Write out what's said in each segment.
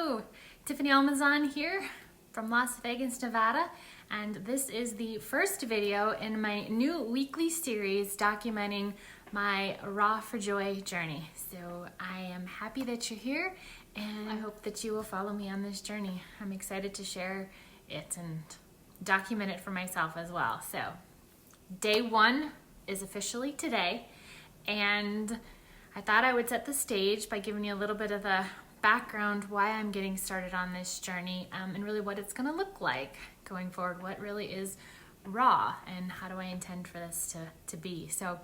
Hello, Tiffany Almazan here from Las Vegas, Nevada, and this is the first video in my new weekly series documenting my Raw for Joy journey. So I am happy that you're here, and I hope that you will follow me on this journey. I'm excited to share it and document it for myself as well. So day one is officially today, and I thought I would set the stage by giving you a little bit of the background why I'm getting started on this journey, and really what it's going to look like going forward, what really is raw, and how do I intend for this to be. So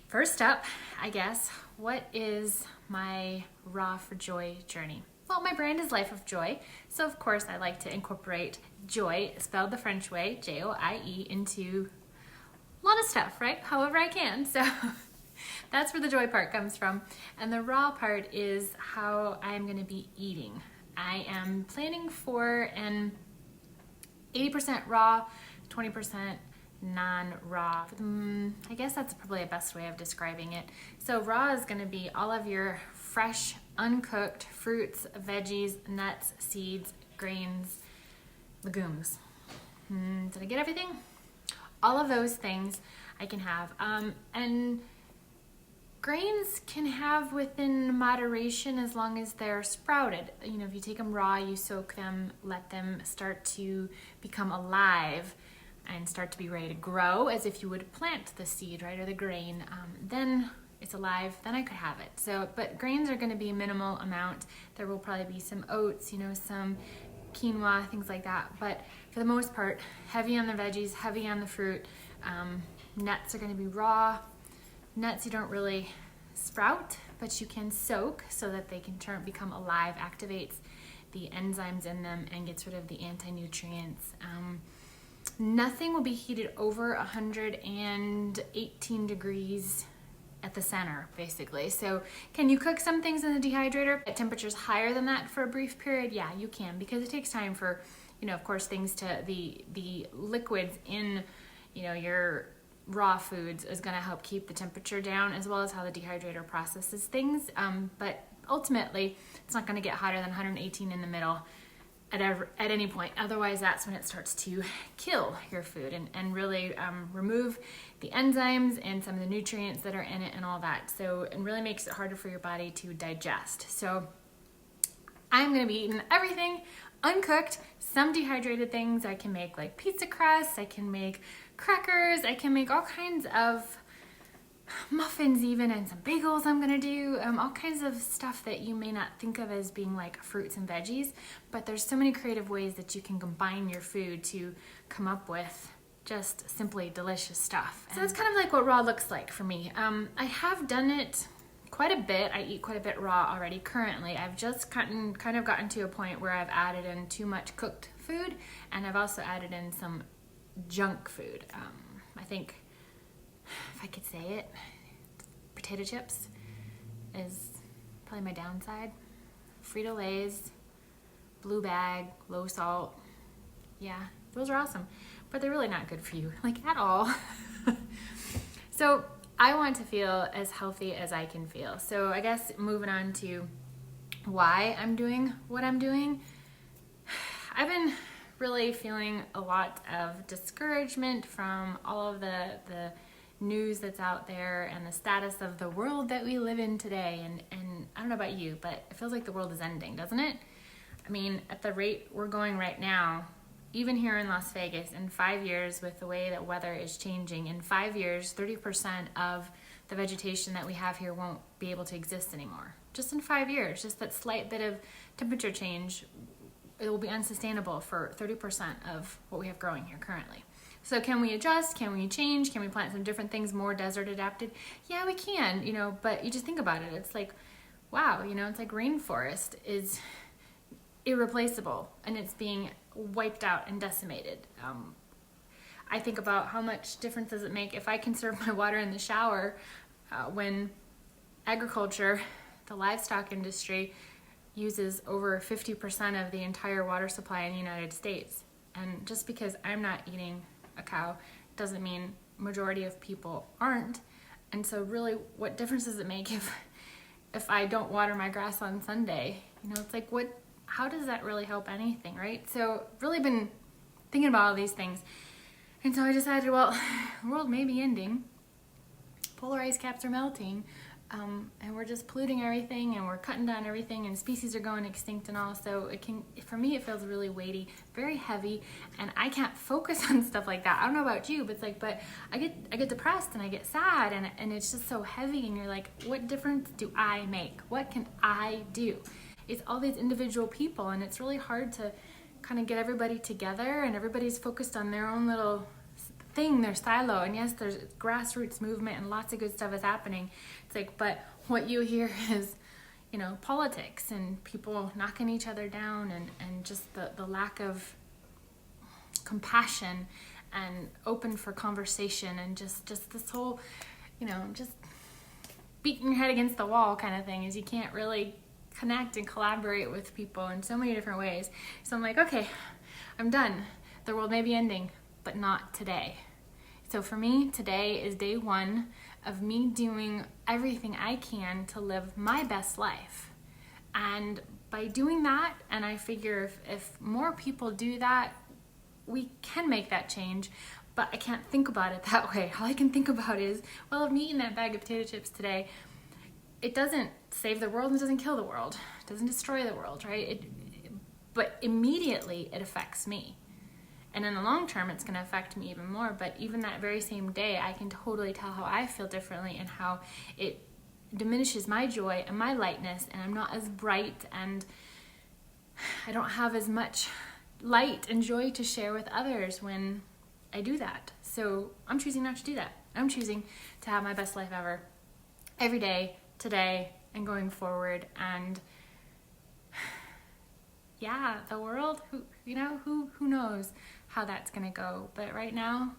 first up, I guess, what is my Raw for Joy journey? Well, my brand is Life of Joy, so of course I like to incorporate joy, spelled the French way, J-O-I-E, into a lot of stuff, right? However I can. So that's where the joy part comes from. And the raw part is how I'm going to be eating. I am planning for an 80% raw, 20% non-raw. I guess that's probably a best way of describing it. So raw is going to be all of your fresh, uncooked fruits, veggies, nuts, seeds, grains, legumes. Did I get everything? All of those things I can have. And grains can have within moderation as long as they're sprouted. You know, if you take them raw, you soak them, let them start to become alive and start to be ready to grow as if you would plant the seed, right, or the grain. Then it's alive, then I could have it. So, but grains are going to be a minimal amount. There will probably be some oats, you know, some quinoa, things like that. But for the most part, heavy on the veggies, heavy on the fruit. Nuts are going to be raw. Nuts you don't really sprout, but you can soak so that they can become alive, activates the enzymes in them, and gets rid of the anti-nutrients. Nothing will be heated over 118 degrees at the center, basically. So can you cook some things in the dehydrator at temperatures higher than that for a brief period? Yeah, you can, because it takes time for, you know, of course, things to, the liquids in, you know, your raw foods is going to help keep the temperature down, as well as how the dehydrator processes things. But ultimately, it's not going to get hotter than 118 in the middle at any point. Otherwise, that's when it starts to kill your food and really remove the enzymes and some of the nutrients that are in it and all that. So it really makes it harder for your body to digest. So I'm going to be eating everything uncooked, some dehydrated things. I can make like pizza crust, I can make crackers, I can make all kinds of muffins even, and some bagels I'm gonna do, all kinds of stuff that you may not think of as being like fruits and veggies, but there's so many creative ways that you can combine your food to come up with just simply delicious stuff. So that's kind of like what raw looks like for me. I have done it quite a bit. I eat quite a bit raw already currently. I've just kind of gotten to a point where I've added in too much cooked food, and I've also added in some junk food. I think, if I could say it, potato chips is probably my downside. Frito-Lays, blue bag, low salt. Yeah, those are awesome, but they're really not good for you, like at all. So I want to feel as healthy as I can feel. So I guess moving on to why I'm doing what I'm doing. I've been really feeling a lot of discouragement from all of the news that's out there and the status of the world that we live in today. And I don't know about you, but it feels like the world is ending, doesn't it? I mean, at the rate we're going right now, even here in Las Vegas, in 5 years, with the way that weather is changing, in 5 years, 30% of the vegetation that we have here won't be able to exist anymore. Just in 5 years, just that slight bit of temperature change, it will be unsustainable for 30% of what we have growing here currently. So can we adjust? Can we change? Can we plant some different things, more desert adapted? Yeah, we can, you know, but you just think about it. It's like, wow, you know, it's like rainforest is irreplaceable and it's being wiped out and decimated. I think about how much difference does it make if I conserve my water in the shower when agriculture, the livestock industry, uses over 50% of the entire water supply in the United States. And just because I'm not eating a cow doesn't mean majority of people aren't. And so really, what difference does it make if I don't water my grass on Sunday? You know, it's like, how does that really help anything, right? So really been thinking about all these things. And so I decided, well, the world may be ending. Polar ice caps are melting. And we're just polluting everything, and we're cutting down everything, and species are going extinct and all. So for me, it feels really weighty, very heavy, and I can't focus on stuff like that. I don't know about you, but it's like, but I get depressed and I get sad, and it's just so heavy, and you're like, what difference do I make? What can I do? It's all these individual people, and it's really hard to kind of get everybody together, and everybody's focused on their own little thing, their silo. And yes, there's grassroots movement and lots of good stuff is happening. It's like, but what you hear is, you know, politics and people knocking each other down, and just the lack of compassion and open for conversation, and just this whole, you know, just beating your head against the wall kind of thing, is you can't really connect and collaborate with people in so many different ways. So I'm like, okay, I'm done. The world may be ending, but not today. So for me, today is day one of me doing everything I can to live my best life. And by doing that, and I figure if more people do that, we can make that change. But I can't think about it that way. All I can think about is, well, if I'm eating that bag of potato chips today, it doesn't save the world and it doesn't kill the world. It doesn't destroy the world, right? But immediately it affects me. And in the long term, it's going to affect me even more. But even that very same day, I can totally tell how I feel differently, and how it diminishes my joy and my lightness, and I'm not as bright, and I don't have as much light and joy to share with others when I do that. So I'm choosing not to do that. I'm choosing to have my best life ever, every day, today, and going forward. And yeah, the world, who knows how that's gonna go. But right now,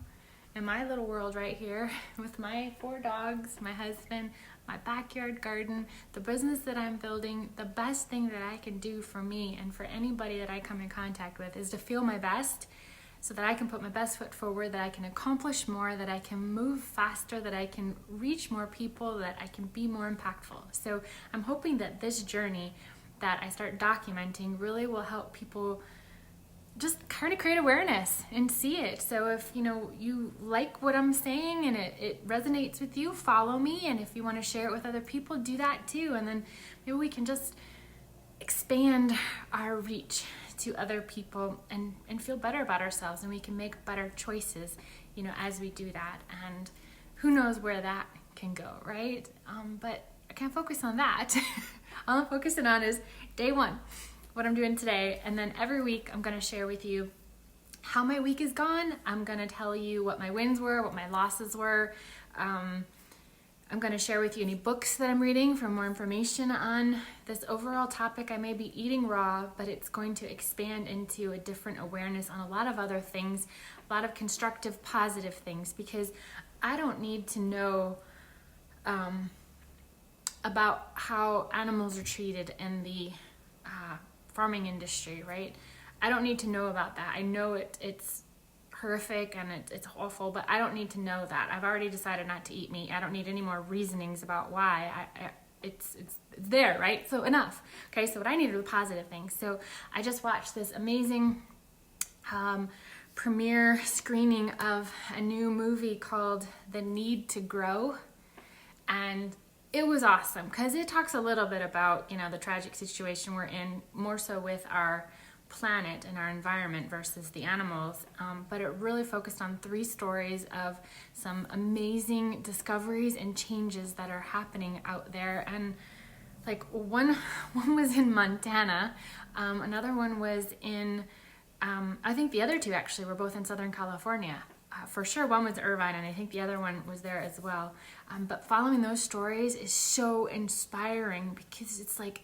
in my little world right here, with my 4 dogs, my husband, my backyard garden, the business that I'm building, the best thing that I can do for me and for anybody that I come in contact with is to feel my best, so that I can put my best foot forward, that I can accomplish more, that I can move faster, that I can reach more people, that I can be more impactful. So I'm hoping that this journey that I start documenting really will help people just kind of create awareness and see it. So if you like what I'm saying and it resonates with you, follow me. And if you want to share it with other people, do that too. And then maybe we can just expand our reach to other people and feel better about ourselves, and we can make better choices, as we do that. And who knows where that can go, right? But I can't focus on that. All I'm focusing on is day one, what I'm doing today. And then every week I'm going to share with you how my week is gone. I'm going to tell you what my wins were, what my losses were. I'm going to share with you any books that I'm reading for more information on this overall topic. I may be eating raw, but it's going to expand into a different awareness on a lot of other things, a lot of constructive, positive things, because I don't need to know about how animals are treated in the farming industry, right? I don't need to know about that. I know it's horrific and it's awful, but I don't need to know that. I've already decided not to eat meat. I don't need any more reasonings about why. It's there, right? So enough. Okay, so what I need are the positive things. So I just watched this amazing premiere screening of a new movie called The Need to Grow, and it was awesome because it talks a little bit about the tragic situation we're in, more so with our planet and our environment versus the animals, but it really focused on 3 stories of some amazing discoveries and changes that are happening out there. And like one was in Montana, another one was in I think the other 2 actually were both in Southern California. For sure one was Irvine, and I think the other one was there as well. But following those stories is so inspiring because it's like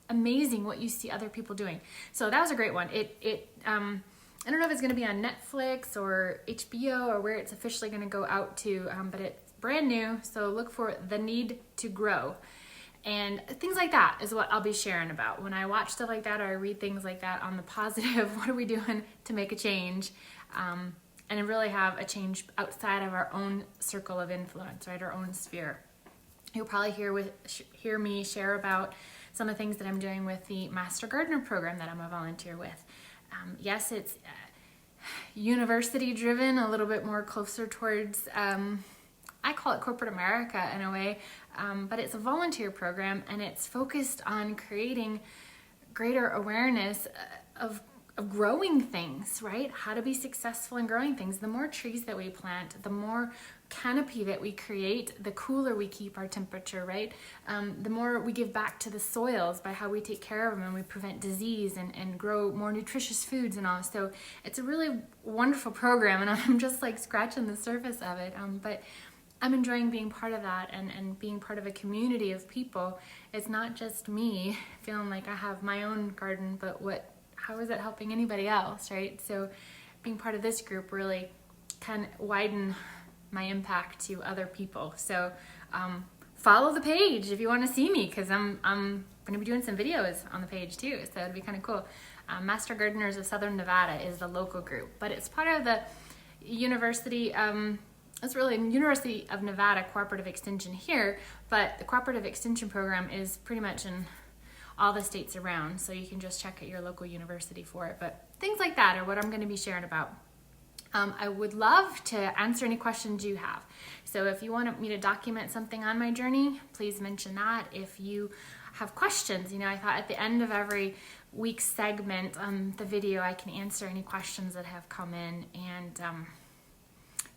amazing what you see other people doing. So that was a great one. I don't know if it's going to be on Netflix or HBO or where it's officially going to go out to, but it's brand new. So look for The Need to Grow. And things like that is what I'll be sharing about. When I watch stuff like that or I read things like that on the positive, what are we doing to make a change? And really have a change outside of our own circle of influence, right? Our own sphere. You'll probably hear me share about some of the things that I'm doing with the Master Gardener program that I'm a volunteer with. Yes, it's university driven, a little bit more closer towards, I call it corporate America in a way, but it's a volunteer program, and it's focused on creating greater awareness of growing things, right? How to be successful in growing things. The more trees that we plant, the more canopy that we create, the cooler we keep our temperature, right? The more we give back to the soils by how we take care of them, and we prevent disease and grow more nutritious foods and all. So it's a really wonderful program, and I'm just like scratching the surface of it. But I'm enjoying being part of that and being part of a community of people. It's not just me feeling like I have my own garden, but how is it helping anybody else, right? So being part of this group really can widen my impact to other people. So follow the page if you want to see me, because I'm going to be doing some videos on the page too, so it'd be kind of cool. Master Gardeners of Southern Nevada is the local group, but it's part of the university, it's really University of Nevada Cooperative Extension here, but the Cooperative Extension program is pretty much in all the states around, so you can just check at your local university for it. But things like that are what I'm going to be sharing about. I would love to answer any questions you have. So if you want me to document something on my journey, please mention that. If you have questions, I thought at the end of every week's segment, the video, I can answer any questions that have come in, and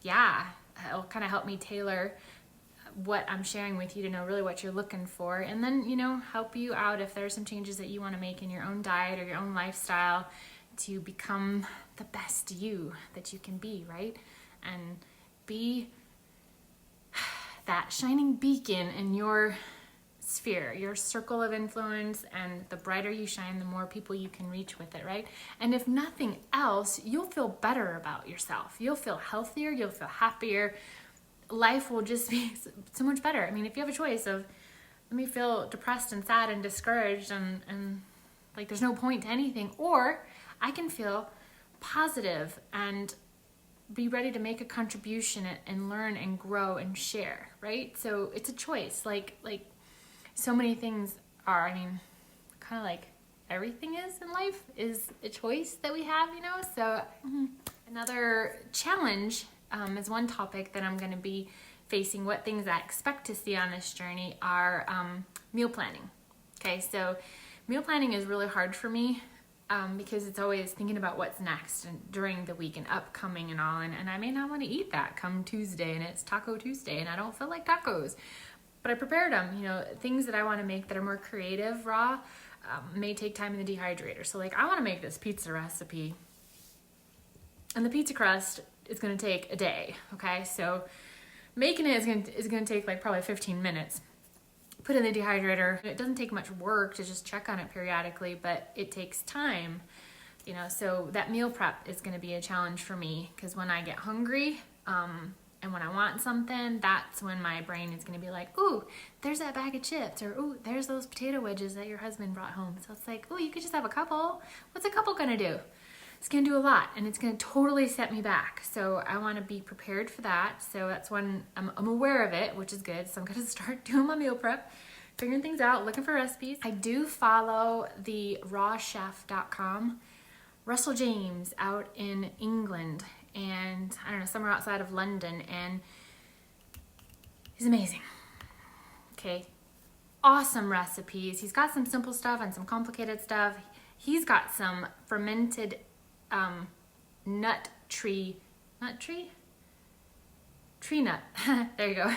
yeah, it'll kind of help me tailor what I'm sharing with you to know really what you're looking for, and then help you out if there's some changes that you want to make in your own diet or your own lifestyle to become the best you that you can be, right? And be that shining beacon in your sphere, your circle of influence, and the brighter you shine, the more people you can reach with it, right? And if nothing else, you'll feel better about yourself. You'll feel healthier, you'll feel happier. Life will just be so much better. I mean, if you have a choice of, let me feel depressed and sad and discouraged and like there's no point to anything, or I can feel positive and be ready to make a contribution and learn and grow and share, right? So it's a choice, like so many things are. I mean, kind of like everything is in life is a choice that we have, So another challenge is one topic that I'm going to be facing. What things I expect to see on this journey are meal planning. Okay, so meal planning is really hard for me because it's always thinking about what's next and during the week and upcoming and all, and I may not want to eat that come Tuesday, and it's Taco Tuesday, and I don't feel like tacos. But I prepared them, things that I want to make that are more creative, raw, may take time in the dehydrator. So like I want to make this pizza recipe, and the pizza crust is going to take a day, okay? So making it is going to take like probably 15 minutes. Put it in the dehydrator. It doesn't take much work to just check on it periodically, but it takes time, so that meal prep is going to be a challenge for me, because when I get hungry, and when I want something, that's when my brain is going to be like, ooh, there's that bag of chips, or ooh, there's those potato wedges that your husband brought home. So it's like, ooh, you could just have a couple. What's a couple going to do? It's going to do a lot, and it's going to totally set me back. So I want to be prepared for that. So that's when I'm aware of it, which is good. So I'm going to start doing my meal prep, figuring things out, looking for recipes. I do follow the rawchef.com, Russell James out in England, and I don't know, somewhere outside of London, and he's amazing. Okay, awesome recipes. He's got some simple stuff and some complicated stuff. He's got some fermented tree nut, there you go,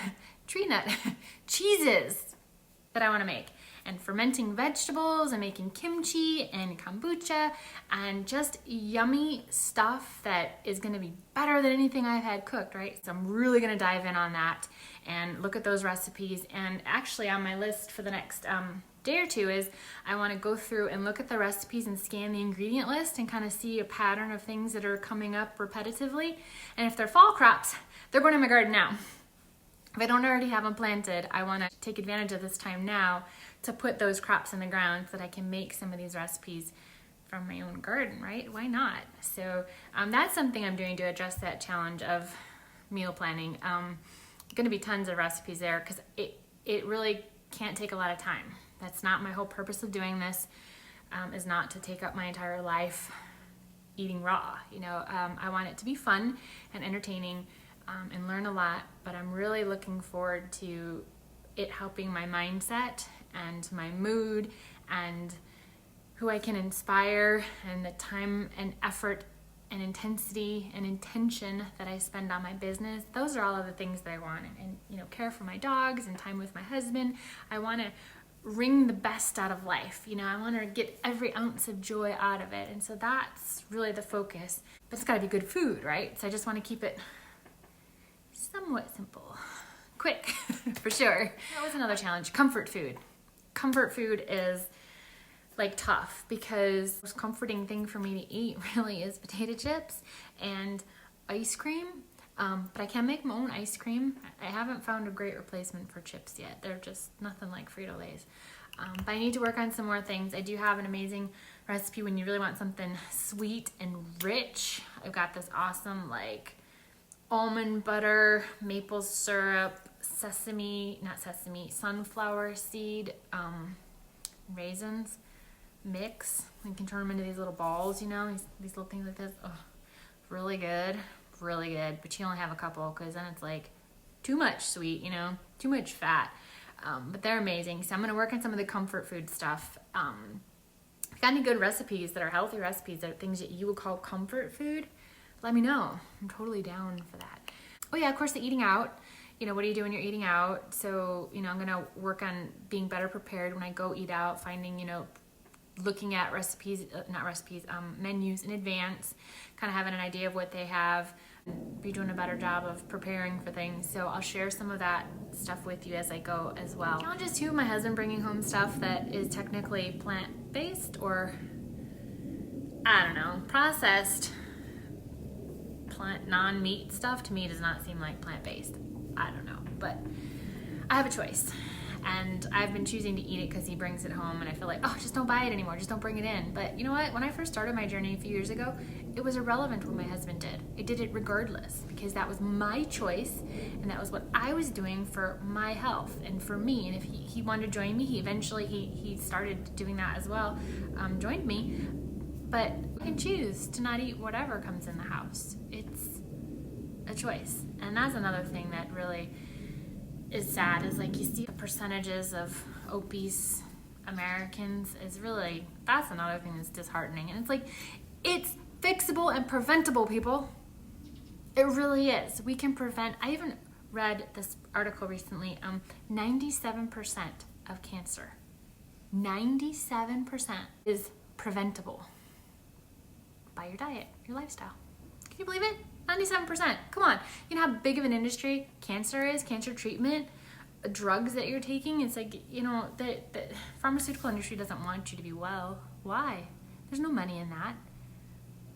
tree nut cheeses that I want to make, and fermenting vegetables and making kimchi and kombucha and just yummy stuff that is going to be better than anything I've had cooked, right? So I'm really going to dive in on that and look at those recipes. And actually on my list for the next day or two is I want to go through and look at the recipes and scan the ingredient list and kind of see a pattern of things that are coming up repetitively. And if they're fall crops, they're going in my garden now. If I don't already have them planted, I want to take advantage of this time now to put those crops in the ground so that I can make some of these recipes from my own garden, right? Why not? So that's something I'm doing to address that challenge of meal planning. Going to be tons of recipes there because it really can't take a lot of time. That's not my whole purpose of doing this, is not to take up my entire life eating raw. You know, I want it to be fun and entertaining and learn a lot, but I'm really looking forward to it helping my mindset and my mood and who I can inspire, and the time and effort and intensity and intention that I spend on my business. Those are all of the things that I want. And you know, care for my dogs and time with my husband. I want to wring the best out of life. You know, I want to get every ounce of joy out of it. And so that's really the focus. But it's got to be good food, right? So I just want to keep it somewhat simple. Quick, for sure. That was another challenge. Comfort food. Comfort food is like tough, because the most comforting thing for me to eat really is potato chips and ice cream. But I can make my own ice cream. I haven't found a great replacement for chips yet. They're just nothing like Frito-Lays. But I need to work on some more things. I do have an amazing recipe when you really want something sweet and rich. I've got this awesome like almond butter, maple syrup, sunflower seed, raisins mix. You can turn them into these little balls, you know, these little things like this. Oh, really good, but you only have a couple, because then it's like too much sweet, you know, too much fat. But they're amazing. So I'm going to work on some of the comfort food stuff. If you got any good recipes that are healthy recipes, that are things that you would call comfort food, let me know. I'm totally down for that. Oh yeah, of course, the eating out. You know, what do you do when you're eating out? So, you know, I'm going to work on being better prepared when I go eat out, finding, you know, looking at menus in advance, kind of having an idea of what they have, be doing a better job of preparing for things. So I'll share some of that stuff with you as I go as well. Challenges too, my husband bringing home stuff that is technically plant-based, or I don't know, processed plant non-meat stuff to me does not seem like plant-based. I don't know, but I have a choice. And I've been choosing to eat it because he brings it home, and I feel like, oh, just don't buy it anymore. Just don't bring it in. But you know what? When I first started my journey a few years ago, it was irrelevant what my husband did. I did it regardless, because that was my choice, and that was what I was doing for my health and for me. And if he wanted to join me, he started doing that as well, joined me. But I can choose to not eat whatever comes in the house. It's a choice. And that's another thing that really is sad, is like you see the percentages of obese Americans is really, that's another thing that's disheartening. And it's like, it's fixable and preventable, people. It really is. We can prevent. I even read this article recently, 97% of cancer, 97% is preventable by your diet, your lifestyle. Can you believe it? 97%. Come on. You know how big of an industry cancer is, cancer treatment, drugs that you're taking? It's like, you know, the pharmaceutical industry doesn't want you to be well. Why? There's no money in that.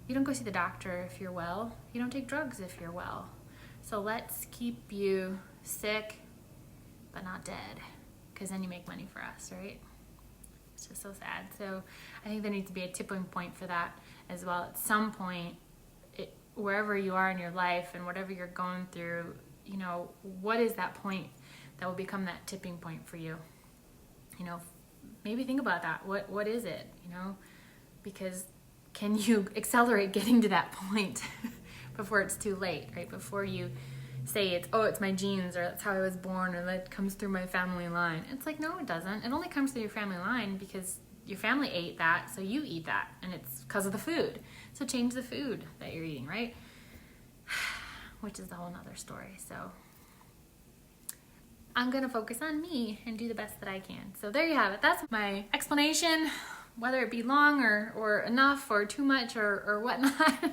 You don't go see the doctor if you're well. You don't take drugs if you're well. So let's keep you sick, but not dead, because then you make money for us, right? It's just so sad. So I think there needs to be a tipping point for that as well. At some point, wherever you are in your life and whatever you're going through, you know, what is that point that will become that tipping point for you? You know, maybe think about that. What is it, you know? Because can you accelerate getting to that point before it's too late, right? Before you say it's my genes, or that's how I was born, or that comes through my family line. It's like, no, it doesn't. It only comes through your family line because your family ate that, so you eat that, and it's because of the food. So change the food that you're eating, right? Which is a whole nother story. So I'm gonna focus on me and do the best that I can. So there you have it. That's my explanation, whether it be long or enough or too much or whatnot.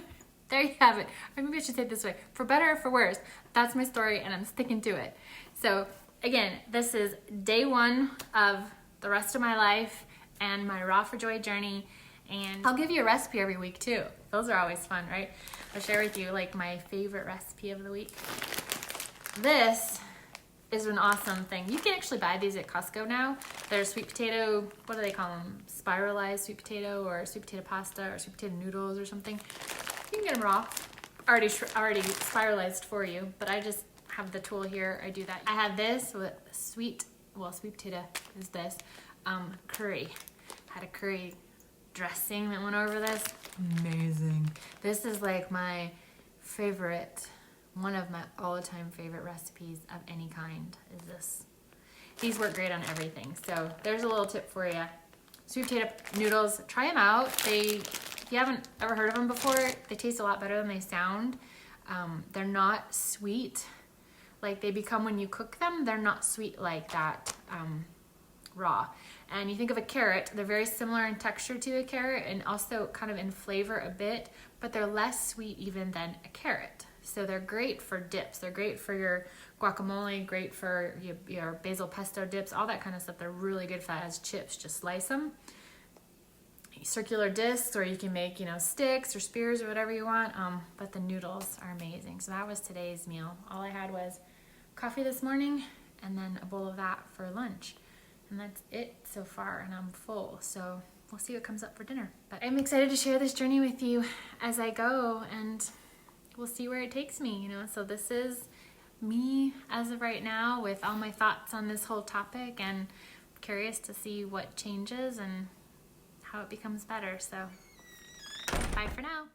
There you have it. Or maybe I should say it this way: for better or for worse, that's my story, and I'm sticking to it. So again, this is day one of the rest of my life and my Raw for Joy journey. And I'll give you a recipe every week too. Those are always fun, right? I'll share with you like my favorite recipe of the week. This is an awesome thing. You can actually buy these at Costco now. They're sweet potato, what do they call them? Spiralized sweet potato, or sweet potato pasta, or sweet potato noodles or something. You can get them raw, already spiralized for you, but I just have the tool here. I do that. I have this with sweet potato is this. curry. Had a curry dressing that went over this. Amazing. This is like my favorite, one of my all-time favorite recipes of any kind is this. These work great on everything. So there's a little tip for you. Sweet potato noodles, try them out. If you haven't ever heard of them before, they taste a lot better than they sound. They're not sweet like they become when you cook them. They're not sweet like that raw. And you think of a carrot, they're very similar in texture to a carrot and also kind of in flavor a bit, but they're less sweet even than a carrot. So they're great for dips. They're great for your guacamole, great for your basil pesto dips, all that kind of stuff. They're really good for that as chips. Just slice them. Circular discs, or you can make, sticks or spears or whatever you want. But the noodles are amazing. So that was today's meal. All I had was coffee this morning and then a bowl of that for lunch. And that's it so far, and I'm full. So we'll see what comes up for dinner. But I'm excited to share this journey with you as I go, and we'll see where it takes me, So this is me as of right now with all my thoughts on this whole topic, and curious to see what changes and how it becomes better. So bye for now.